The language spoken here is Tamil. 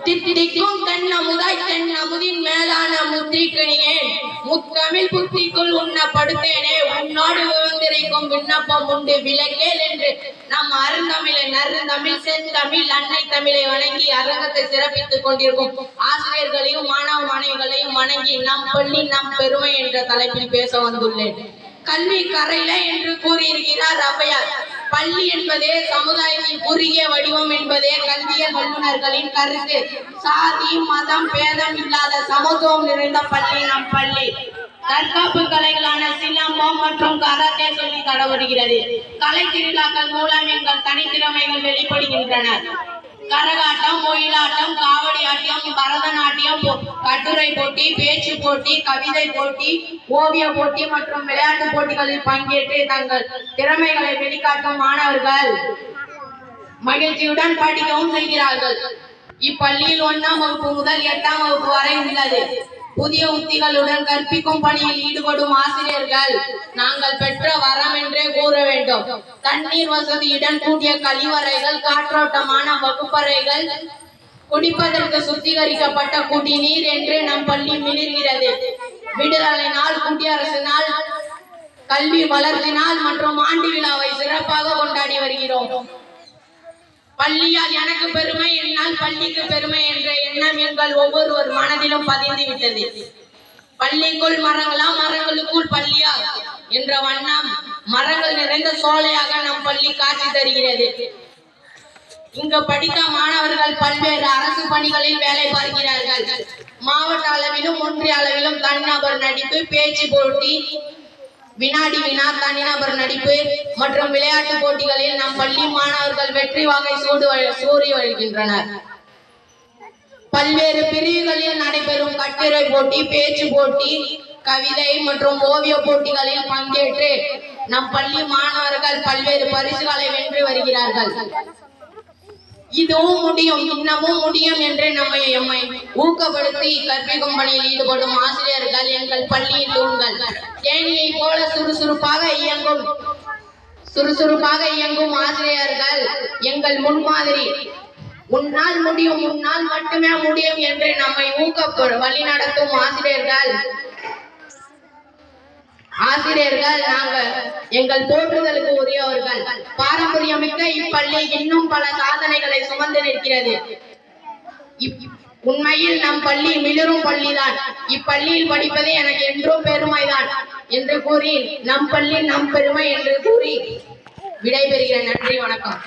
தித்திக்கும் தென்னமுதாய் தென்னமுதின் மேலான முத்திரிக்கணியேன் முத்தமிழ் புத்திக்குள் உண்ணப்படுத்தேனே உன்னோடு விவந்திரைக்கும் விண்ணப்பம் உண்டு விலக்கேல் என்று நம் அருந்தமிழை நறுந்தமிழ் செந்தமிழ் அன்னை தமிழை வணங்கி அரங்கத்தை சிறப்பித்துக் கொண்டிருக்கும் ஆசிரியர்களையும் மாணவ மாணவிகளையும் வணங்கி நம் பள்ளி நம் பெருமை என்ற தலைப்பில் பேச வந்துள்ளேன். கல்வி கரையில என்று கூறியிருக்கிறார் ஔவையார். பள்ளி என்பதே சமுதாயத்தின் குறுகிய வடிவம் என்பதே கல்வியல் வல்லுநர்களின் கருத்து. சாதி மதம் பேதம் இல்லாத சமத்துவம் நிறைந்த பள்ளி நம் பள்ளி. தற்காப்பு கலைகளான சிலம்பம் மற்றும் கராத்தே சொல்லி தரப்படுகிறது. கலை திருவிழாக்கள் மூலம் எங்கள் தனித்திறமைகள் வெளிப்படுகின்றன. கரகாட்டம், ஒயிலாட்டம், காவடி ஆட்டம், பரதநாட்டியம், கட்டுரை போட்டி, பேச்சு போட்டி, கவிதை போட்டி, ஓவிய போட்டி மற்றும் விளையாட்டு போட்டிகளில் பங்கேற்று தங்கள் திறமைகளை வெளிக்காட்டும் மாணவர்கள் மகிழ்ச்சியுடன் படிக்கவும் செய்கிறார்கள். இப்பள்ளியில் 1ஆம் வகுப்பு முதல் 8ஆம் வகுப்பு வரை உள்ளது. புதிய உத்திகளுடன் கற்பிக்கும் பணியில் ஈடுபடும் ஆசிரியர்கள் நாங்கள் பெற்ற வரம் என்றே கூற வேண்டும். தண்ணீர் வசதியுடன் கூடிய கழிவறைகள், காற்றோட்டமான வகுப்பறைகள், குடிப்பதற்கு சுத்திகரிக்கப்பட்ட குடிநீர் என்று நம் பள்ளி மிளிர்கிறது. விடுதலை நாள், குடியரசு நாள், கல்வி வளர்ச்சி நாள் மற்றும் ஆண்டு விழாவை சிறப்பாக கொண்டாடி வருகிறோம். பள்ளியால் எனக்கு பெருமை, என்னால் பள்ளிக்கு பெருமை என்ற எண்ணம் எங்கள் ஒவ்வொருவர் மனதிலும் பதிந்து விட்டது. பள்ளிக்குள் மரங்களா, மரங்களுக்குள் பள்ளியா என்ற வண்ணம் மரங்கள் நிறைந்த சோலையாக நம் பள்ளி காட்சி தருகிறது. இங்கு படித்த மாணவர்கள் பல்வேறு அரசு பணிகளில் வேலை பார்க்கிறார்கள். மாவட்ட அளவிலும் ஒன்றிய அளவிலும் தனிநபர் நடிப்பு, பேச்சு போட்டி, வினாடி வினா, தனிநபர் நடிப்பு மற்றும் விளையாட்டு போட்டிகளில் நம் பள்ளி மாணவர்கள் வெற்றி வாகை சூடி வருகின்றனர். பல்வேறு பிரிவுகளில் நடைபெறும் கட்டுரை போட்டி, பேச்சு போட்டி, கவிதை மற்றும் ஓவிய போட்டிகளில் பங்கேற்று நம் பள்ளி மாணவர்கள் பல்வேறு பரிசுகளை வென்று வருகிறார்கள். இதுவும் முடியும், இன்னமும் முடியும் என்று நம்மை ஊக்கப்படுத்தி கற்பிக்கும் பணியில் ஈடுபடும் ஆசிரியர்கள் எங்கள் பள்ளியின் தூண்கள். தேனியை போல சுறுசுறுப்பாக இயங்கும் ஆசிரியர்கள் எங்கள் முன்மாதிரி. உன்னால் முடியும், உன்னால் மட்டுமே முடியும் என்று நம்மை வழிநடத்தும் ஆசிரியர்கள் நாங்கள் எங்கள் போற்றுதலுக்கு உரியவர்கள். பாரம்பரியமிக்க இப்பள்ளி இன்னும் பல சாதனைகளை சுமந்து நிற்கிறது. உண்மையில் நம் பள்ளி மிளிரும் பள்ளிதான். இப்பள்ளியில் படிப்பது எனக்கு என்றும் பெருமைதான் என்று கூறி நம் பள்ளி நம் பெருமை என்று கூறி விடைபெறுகிறேன். நன்றி, வணக்கம்.